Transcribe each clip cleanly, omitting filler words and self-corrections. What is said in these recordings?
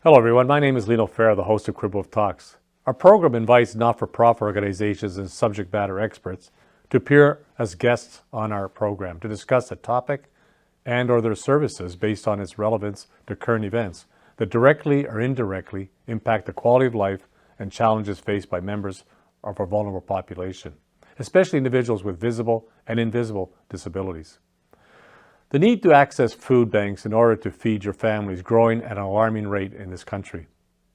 Hello everyone, my name is Lino, Fera, the host of Cribwolf Talks. Our program invites not-for-profit organizations and subject matter experts to appear as guests on our program to discuss a topic and or their services based on its relevance to current events that directly or indirectly impact the quality of life and challenges faced by members of our vulnerable population, especially individuals with visible and invisible disabilities. The need to access food banks in order to feed your family is growing at an alarming rate in this country.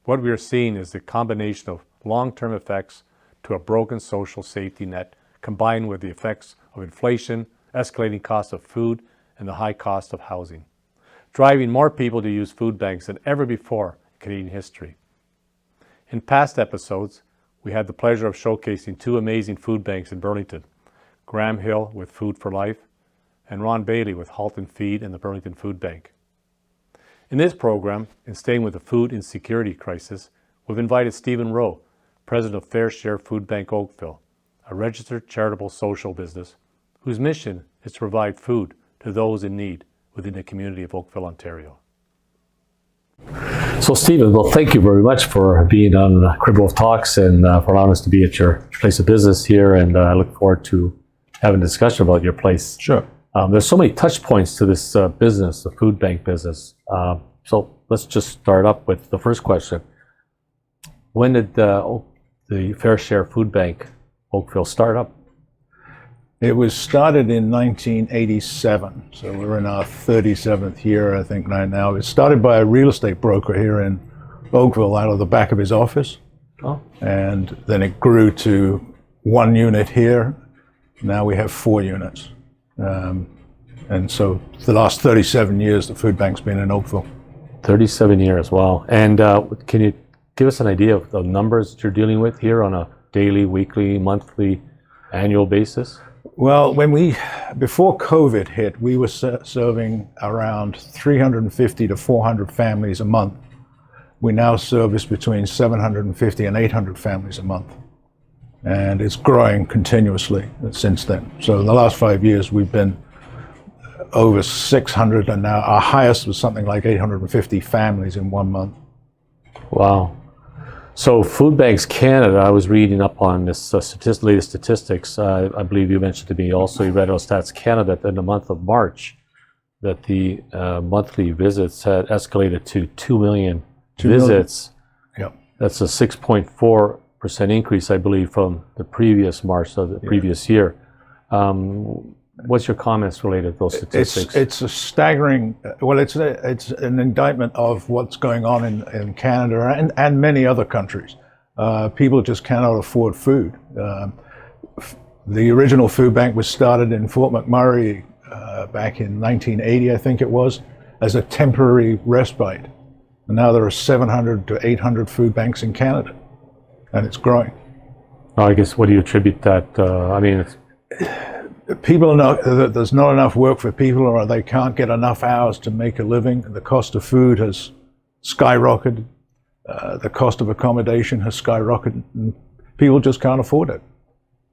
What we are seeing is the combination of long-term effects to a broken social safety net combined with the effects of inflation, escalating cost of food, and the high cost of housing, driving more people to use food banks than ever before in Canadian history. In past episodes, we had the pleasure of showcasing two amazing food banks in Burlington, Graham Hill with Food for Life and Ron Bailey with Halt and Feed and the Burlington Food Bank. In this program, in staying with the food insecurity crisis, we've invited Stephen Rowe, president of Fair Share Food Bank Oakville, a registered charitable social business whose mission is to provide food to those in need within the community of Oakville, Ontario. So Stephen, well, thank you very much for being on Cribwolf Talks and for allowing us to be at your place of business here, and I look forward to having a discussion about your place. Sure. There's so many touch points to this business, the food bank business. So let's just start up with the first question. When did the Fair Share Food Bank Oakville start up? It was started in 1987, so we're in our 37th year, I think, right now. It started by a real estate broker here in Oakville out of the back of his office. Oh. And then it grew to one unit here. Now we have 4 units. And so the last 37 years, the food bank's been in Oakville. 37 years, wow. And can you give us an idea of the numbers that you're dealing with here on a daily, weekly, monthly, annual basis? Well, before COVID hit, we were serving around 350 to 400 families a month. We now service between 750 and 800 families a month. And it's growing continuously since then. So in the last 5 years, we've been over 600, and now our highest was something like 850 families in 1 month. Wow. So Food Banks Canada, I was reading up on this latest statistics. I believe you mentioned to me also, you read on Stats Canada that in the month of March, that the monthly visits had escalated to 2 million visits. Yep. That's a 6.4% increase, I believe, from the previous March of the previous year. What's your comments related to those statistics? It's a staggering, well, it's an indictment of what's going on in Canada and many other countries. People just cannot afford food. The original food bank was started in Fort McMurray back in 1980, I think it was, as a temporary respite. And now there are 700 to 800 food banks in Canada, and it's growing. I guess, what do you attribute that? People know that there's not enough work for people, or they can't get enough hours to make a living. The cost of food has skyrocketed. The cost of accommodation has skyrocketed, and people just can't afford it.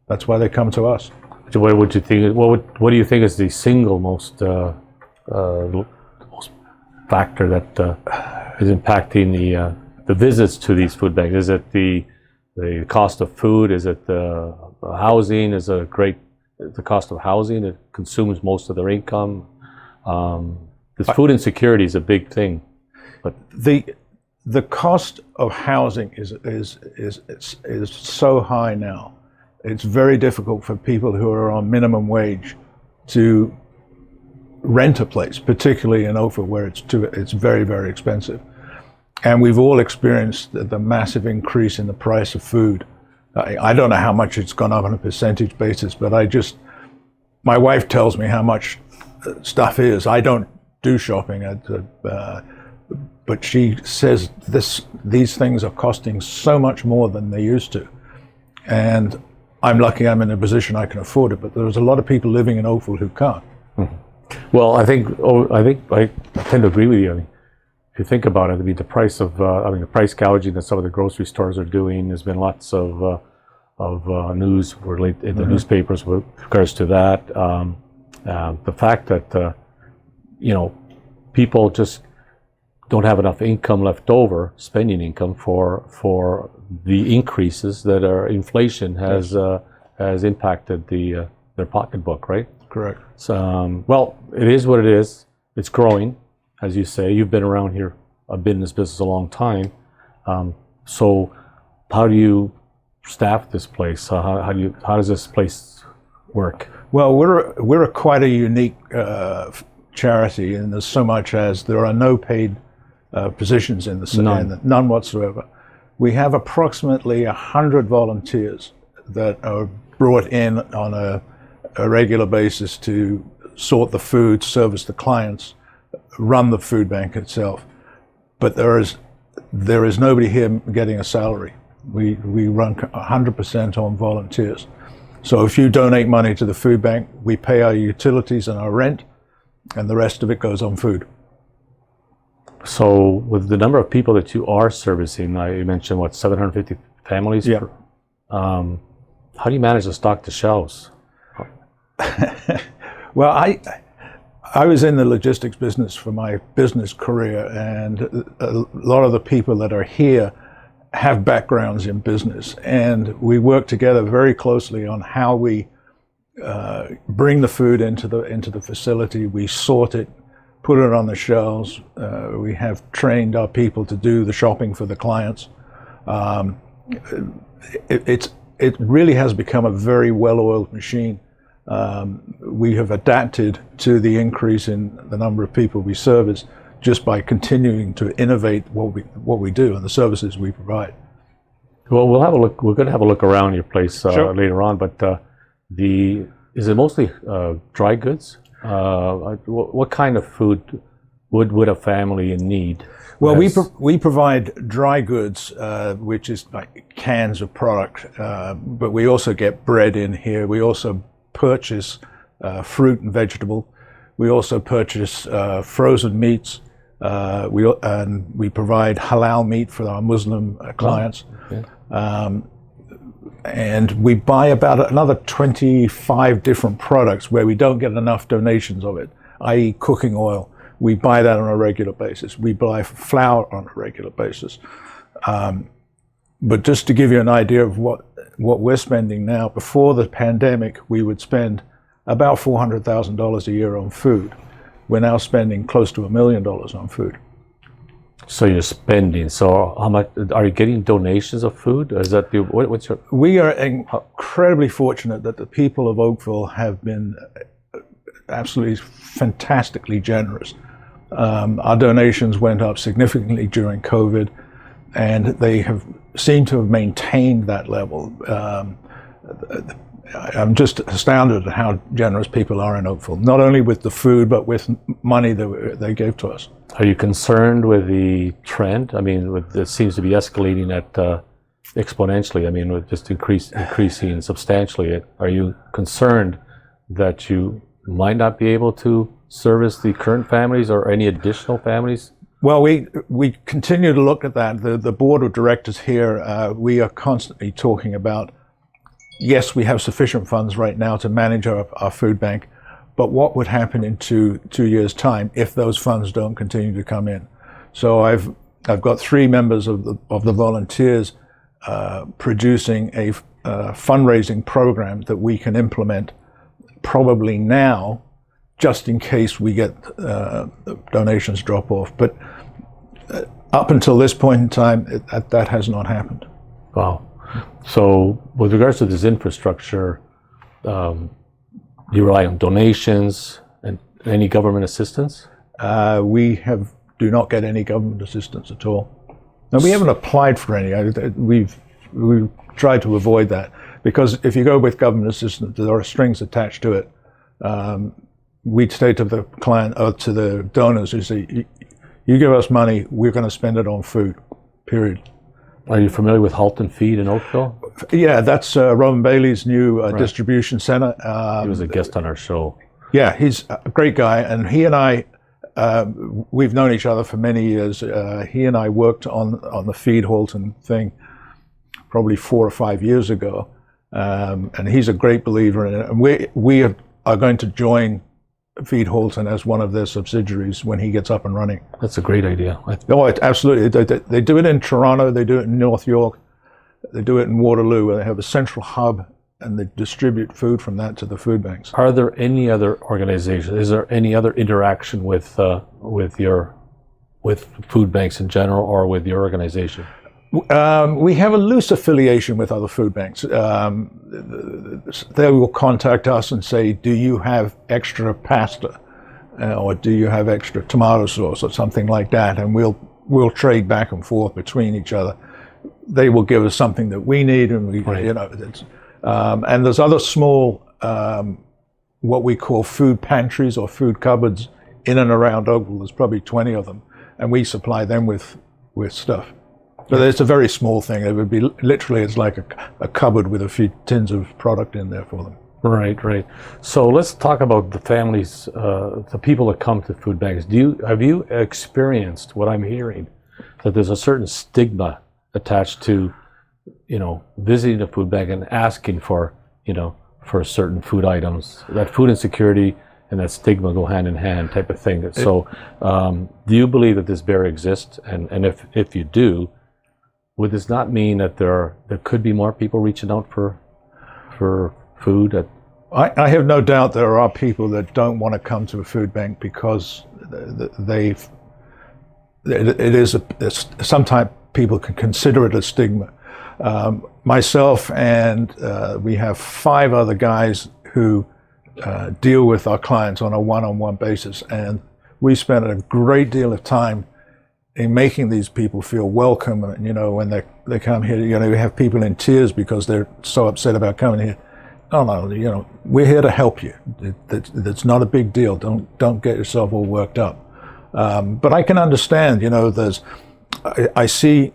That's why they come to us. What would you think? What do you think is the single most factor that is impacting the visits to these food banks? Is it the cost of food? Is it the housing? Is it the cost of housing that consumes most of their income? This food insecurity is a big thing. But the cost of housing is so high now. It's very difficult for people who are on minimum wage to rent a place, particularly in Oakville, where it's very, very expensive. And we've all experienced the massive increase in the price of food. I don't know how much it's gone up on a percentage basis, but my wife tells me how much stuff is. I don't do shopping, but she says these things are costing so much more than they used to. And I'm lucky I'm in a position I can afford it, but there's a lot of people living in Oakville who can't. Mm-hmm. Well, I think I tend to agree with you. I mean, if you think about it, the price of the price gouging that some of the grocery stores are doing. There's been lots of news related in the newspapers with regards to that. The fact that people just don't have enough income left over, spending income for the increases that our inflation has impacted their pocketbook, right? Correct. So, well, it is what it is. It's growing, as you say. You've been around here, been in this business a long time. So, how do you staff this place? How does this place work? Well, we're quite a unique charity, and there's so much as there are no paid positions in the center, none whatsoever. We have approximately 100 volunteers that are brought in on a regular basis to sort the food, service the clients, run the food bank itself. But there is nobody here getting a salary. We run 100% on volunteers. So if you donate money to the food bank, we pay our utilities and our rent, and the rest of it goes on food. So with the number of people that you are servicing, you mentioned, 750 families? Yeah. How do you manage to stock the shelves? Well, I was in the logistics business for my business career, and a lot of the people that are here have backgrounds in business, and we work together very closely on how we bring the food into the facility. We sort it, put it on the shelves. We have trained our people to do the shopping for the clients. It really has become a very well-oiled machine. We have adapted to the increase in the number of people we service just by continuing to innovate what we do and the services we provide. Well, we'll have a look. We're going to have a look around your place Sure. later on. But is it mostly dry goods? What kind of food would a family need? Well, we provide dry goods, which is like cans of product, but we also get bread in here. We also purchase fruit and vegetable. We also purchase frozen meats. We provide halal meat for our Muslim clients. Okay. And we buy about another 25 different products where we don't get enough donations of it, i.e. cooking oil. We buy that on a regular basis. We buy flour on a regular basis. But just to give you an idea of what we're spending now, before the pandemic, we would spend about $400,000 a year on food. We're now spending close to $1 million on food. So you're spending. So how much are you getting donations of food? Or is that what's your? We are incredibly fortunate that the people of Oakville have been absolutely fantastically generous. Our donations went up significantly during COVID, and they have seemed to have maintained that level. I'm just astounded at how generous people are in Oakville, not only with the food, but with money that they gave to us. Are you concerned with the trend? I mean, it seems to be escalating at exponentially. I mean, with just increasing substantially. Are you concerned that you might not be able to service the current families or any additional families? Well, we continue to look at that. The board of directors here, we are constantly talking about, yes, we have sufficient funds right now to manage our food bank, but what would happen in two years' time if those funds don't continue to come in? So I've got 3 members of the volunteers producing a fundraising program that we can implement probably now, just in case we get donations drop off. But up until this point in time, that has not happened. Wow. So with regards to this infrastructure, you rely on donations and any government assistance? We do not get any government assistance at all. No, we haven't applied for any. We've tried to avoid that, because if you go with government assistance, there are strings attached to it. We'd say to the client or to the donors, you give us money, we're going to spend it on food, period. Are you familiar with Halton Feed in Oakville? Yeah, that's Robin Bailey's new distribution center. He was a guest on our show. Yeah, he's a great guy, and he and I, we've known each other for many years. He and I worked on the Feed Halton thing probably 4 or 5 years ago, and he's a great believer in it. And we are going to join feed Halton as one of their subsidiaries when he gets up and running. That's a great idea. Oh, absolutely. They do it in Toronto, they do it in North York, they do it in Waterloo, where they have a central hub and they distribute food from that to the food banks. Are there any other organizations? Is there any other interaction with food banks in general, or with your organization? We have a loose affiliation with other food banks. They will contact us and say, do you have extra pasta? Or do you have extra tomato sauce or something like that? And we'll trade back and forth between each other. They will give us something that we need, and we, Right. And there's other small, what we call food pantries or food cupboards in and around Oakville. There's probably 20 of them, and we supply them with stuff. But it's a very small thing. It would be literally, it's like a cupboard with a few tins of product in there for them. Right. So let's talk about the families, the people that come to food banks. Have you experienced what I'm hearing, that there's a certain stigma attached to, visiting a food bank and asking for certain food items? That food insecurity and that stigma go hand in hand, type of thing. So, do you believe that this barrier exists? And if you do, would this not mean that there could be more people reaching out for food? I have no doubt there are people that don't want to come to a food bank because sometimes people can consider it a stigma. Myself and we have 5 other guys who deal with our clients on a one-on-one basis, and we spend a great deal of time in making these people feel welcome. And when they come here, we have people in tears because they're so upset about coming here. No, we're here to help you. It's not a big deal. Don't get yourself all worked up. But I can understand. I see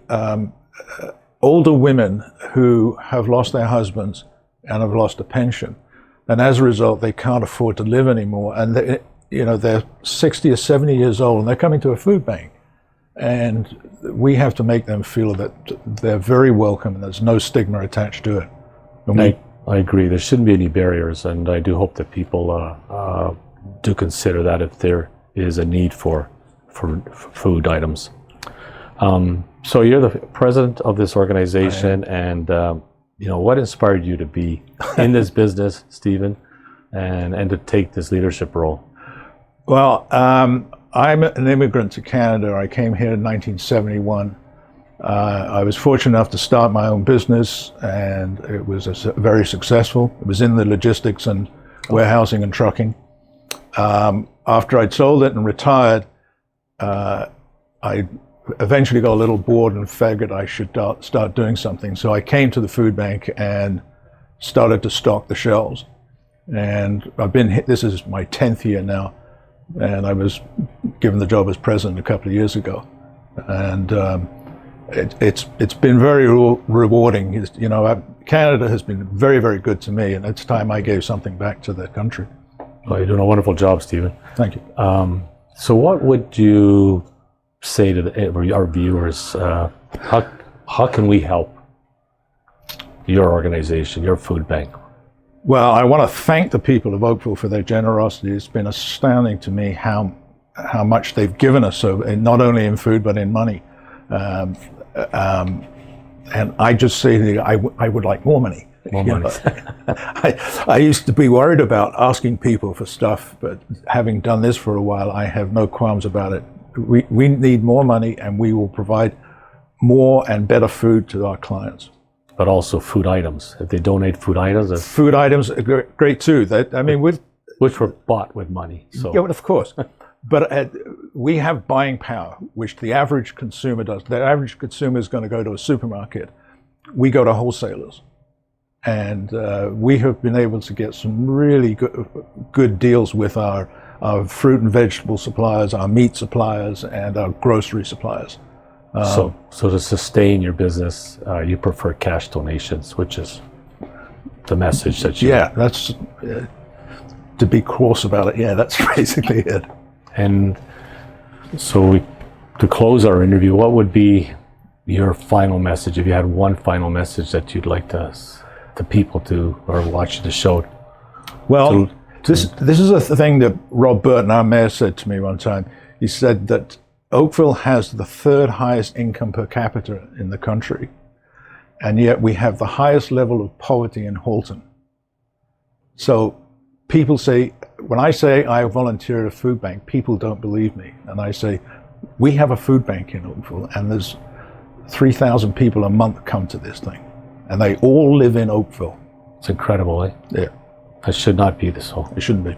older women who have lost their husbands and have lost a pension, and as a result, they can't afford to live anymore. And they're 60 or 70 years old, and they're coming to a food bank. And we have to make them feel that they're very welcome and there's no stigma attached to it. I agree. There shouldn't be any barriers, and I do hope that people do consider that if there is a need for food items. So you're the president of this organization, and what inspired you to be in this business, Stephen, and to take this leadership role? Well, I'm an immigrant to Canada. I came here in 1971. I was fortunate enough to start my own business, and it was very successful. It was in the logistics and warehousing and trucking. After I'd sold it and retired, I eventually got a little bored and figured I should start doing something. So I came to the food bank and started to stock the shelves. And this is my 10th year now. And I was given the job as president a couple of years ago, and it's been very rewarding. Canada has been very, very good to me, and it's time I gave something back to the country. Well, you're doing a wonderful job, Stephen. Thank you. So what would you say to our viewers? How can we help your organization, your food bank? Well, I want to thank the people of Oakville for their generosity. It's been astounding to me how much they've given us, not only in food but in money. And I just say to you, I would like more money. More money. I used to be worried about asking people for stuff, but having done this for a while, I have no qualms about it. We need more money, and we will provide more and better food to our clients. But also food items. If they donate food items, food items are great too. Which were bought with money. So yeah, of course. But we have buying power, which the average consumer does. The average consumer is going to go to a supermarket. We go to wholesalers, and we have been able to get some really good deals with our fruit and vegetable suppliers, our meat suppliers, and our grocery suppliers. So to sustain your business, you prefer cash donations, which is the message that you... Yeah, that's, to be coarse about it, yeah, that's basically it. And so to close our interview, what would be your final message, if you had one final message that you'd like the people to, or watch the show, well, This is a thing that Rob Burton, our mayor, said to me one time. He said that Oakville has the third highest income per capita in the country, and yet we have the highest level of poverty in Halton. So people say, when I say I volunteer at a food bank, people don't believe me. And I say, we have a food bank in Oakville, and there's 3,000 people a month come to this thing, and they all live in Oakville. It's incredible, eh? Yeah. That should not be this whole. It shouldn't be.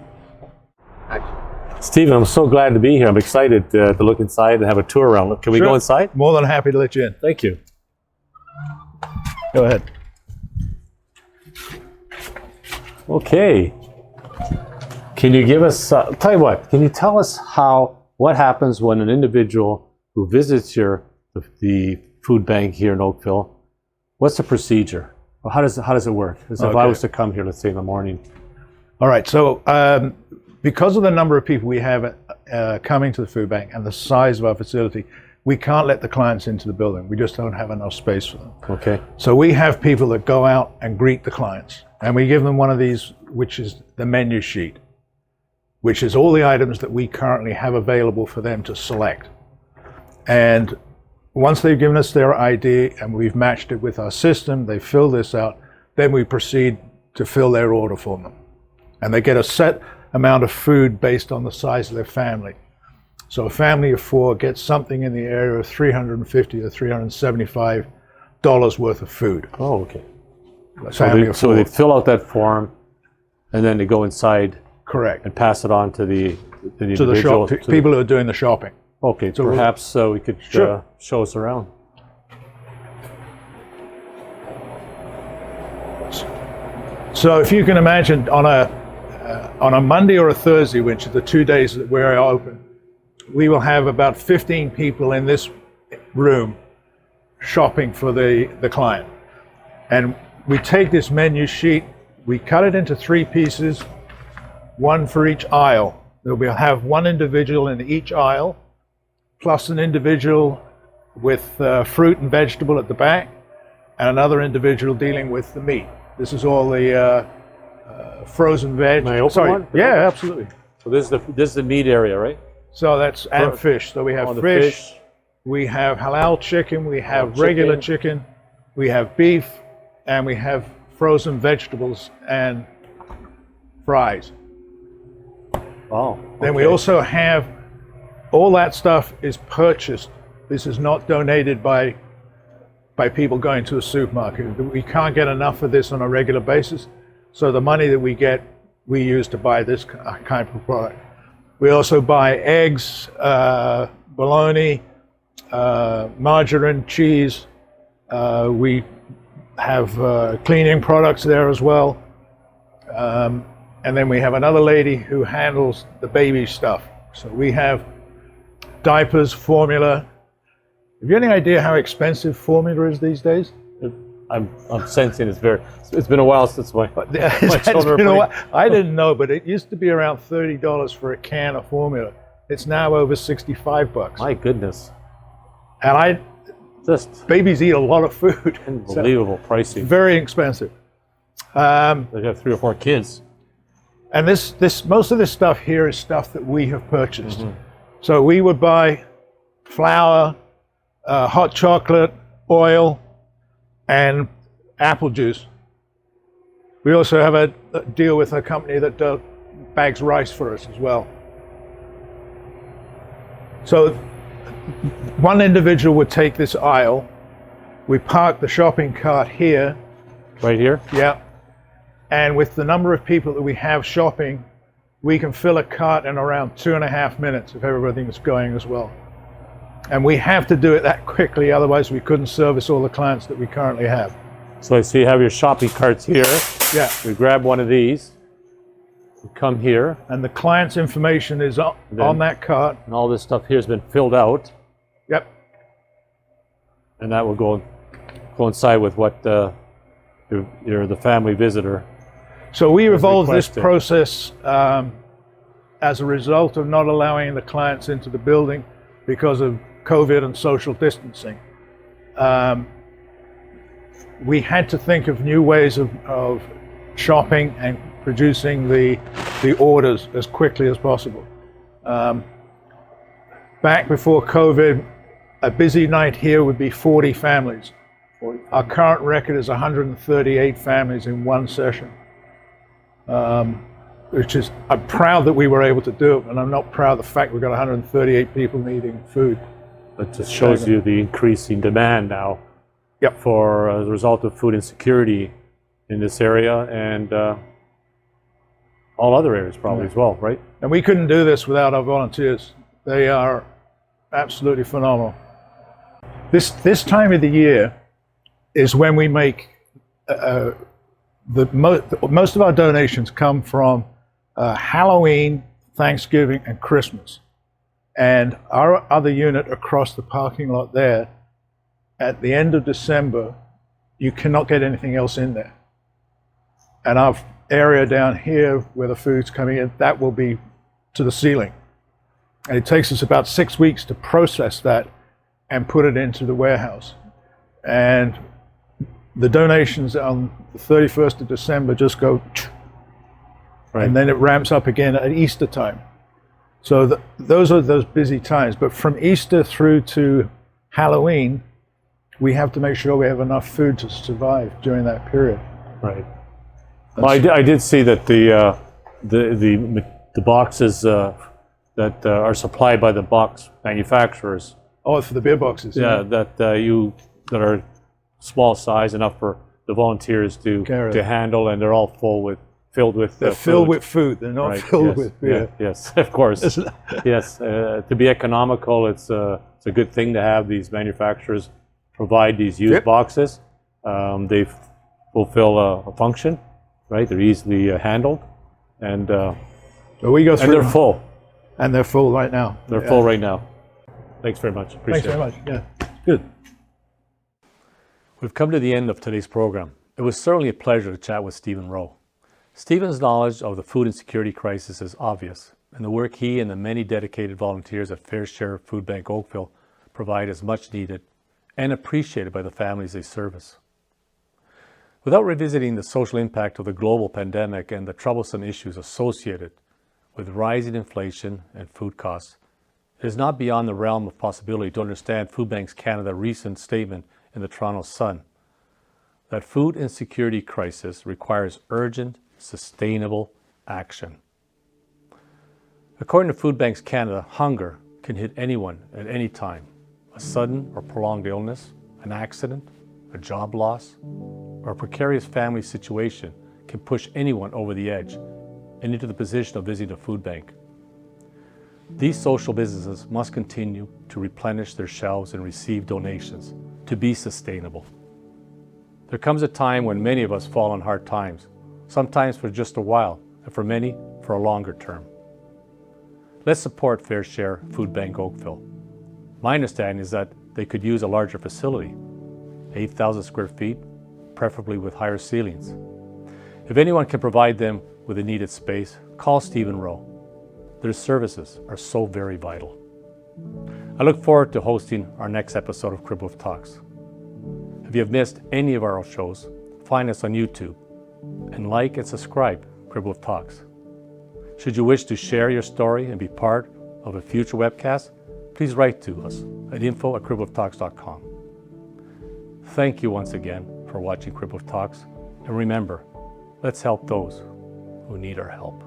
Stephen, I'm so glad to be here. I'm excited to look inside and have a tour around. Can we Sure. go inside? More than happy to let you in. Thank you. Go ahead. Okay. Can you give us, tell you what, can you tell us what happens when an individual who visits the food bank here in Oakville, what's the procedure? Or how does it work? As if I was to come here, let's say in the morning. All right, so because of the number of people we have coming to the food bank and the size of our facility, we can't let the clients into the building. We just don't have enough space for them. Okay. So we have people that go out and greet the clients, and we give them one of these, which is the menu sheet, which is all the items that we currently have available for them to select. And once they've given us their ID and we've matched it with our system, they fill this out, then we proceed to fill their order for them. And they get a set amount of food based on the size of their family. So a family of 4 gets something in the area of $350 to $375 worth of food. Oh, okay. So they fill out that form, and then they go inside. Correct. And pass it on to the To the individual. shop, people who are doing the shopping. Okay, so perhaps we could Sure. show us around. So if you can imagine on a Monday or a Thursday, which are the 2 days that we're open, we will have about 15 people in this room shopping for the client. And we take this menu sheet, we cut it into 3 pieces, one for each aisle. We'll have one individual in each aisle, plus an individual with fruit and vegetable at the back, and another individual dealing with the meat. This is all the frozen veg. Can I open Sorry. one? Yeah, absolutely. So this is the meat area, right? So that's and fish. So we have the fish, we have halal chicken, we have regular chicken, we have beef, and we have frozen vegetables and fries. Oh. Then we also have, all that stuff is purchased. This is not donated by people going to a supermarket. We can't get enough of this on a regular basis. So the money that we get, we use to buy this kind of product. We also buy eggs, bologna, margarine, cheese. We have cleaning products there as well. And then we have another lady who handles the baby stuff. So we have diapers, formula. Have you any idea how expensive formula is these days? I'm sensing it's been a while since my children been a while. I didn't know, but it used to be around $30 for a can of formula. It's now over $65. My goodness. And babies eat a lot of food. Unbelievable pricing. Very expensive. They have 3 or 4 kids. And most of this stuff here is stuff that we have purchased. So we would buy flour, hot chocolate, oil, and apple juice. We also have a deal with a company that bags rice for us as well. So one individual would take this aisle. We park the shopping cart here. Right here? Yeah. And with the number of people that we have shopping, we can fill a cart in around 2.5 minutes if everything is going as well. And we have to do it that quickly, otherwise we couldn't service all the clients that we currently have. So I see you have your shopping carts here. Yeah. We grab one of these. We come here. And the client's information is on that cart. And all this stuff here has been filled out. Yep. And that will go inside with what the family visitor. So we evolved this requested. process as a result of not allowing the clients into the building because of COVID and social distancing. We had to think of new ways of shopping and producing the orders as quickly as possible. Back before COVID, a busy night here would be 40 families. Our current record is 138 families in one session, which is, I'm proud that we were able to do it, and I'm not proud of the fact we've got 138 people needing food. That just shows you the increasing demand now. Yep. For as a result of food insecurity in this area and all other areas probably as well, right? And we couldn't do this without our volunteers. They are absolutely phenomenal. This time of the year is when we make most of our donations come from Halloween, Thanksgiving, and Christmas. And our other unit across the parking lot there, at the end of December, you cannot get anything else in there. And our area down here where the food's coming in, that will be to the ceiling. And it takes us about 6 weeks to process that and put it into the warehouse. And the donations on the 31st of December just go, right. And then it ramps up again at Easter time. So those are those busy times. But from Easter through to Halloween, we have to make sure we have enough food to survive during that period. Right. Well, I did see that the boxes that are supplied by the box manufacturers. Oh, for the beer boxes. Yeah, that that are small size, enough for the volunteers to handle, and they're all filled with. They're filled with food. They're not filled with beer. Yeah, yes, of course. Yes, to be economical, it's a good thing to have these manufacturers provide these used boxes. They fulfill a function, right? They're easily handled, and we go through. And they're full. And they're full right now. They're full right now. Thanks very much. Appreciate it. Thanks very much. Yeah, good. We've come to the end of today's program. It was certainly a pleasure to chat with Stephen Rowe. Stephen's knowledge of the food insecurity crisis is obvious, and the work he and the many dedicated volunteers at Fair Share Food Bank Oakville provide is much needed and appreciated by the families they service. Without revisiting the social impact of the global pandemic and the troublesome issues associated with rising inflation and food costs, it is not beyond the realm of possibility to understand Food Banks Canada's recent statement in the Toronto Sun that food insecurity crisis requires urgent, sustainable action. According to Food Banks Canada, hunger can hit anyone at any time. A sudden or prolonged illness, an accident, a job loss, or a precarious family situation can push anyone over the edge and into the position of visiting a food bank. These social businesses must continue to replenish their shelves and receive donations to be sustainable. There comes a time when many of us fall on hard times, sometimes for just a while, and for many, for a longer term. Let's support Fair Share Food Bank Oakville. My understanding is that they could use a larger facility, 8,000 square feet, preferably with higher ceilings. If anyone can provide them with the needed space, call Stephen Rowe. Their services are so very vital. I look forward to hosting our next episode of Cribwolf Talks. If you have missed any of our shows, find us on YouTube and like and subscribe Cribwolf Talks. Should you wish to share your story and be part of a future webcast, please write to us at info@cribwolftalks.com. Thank you once again for watching Cribwolf Talks, and remember, let's help those who need our help.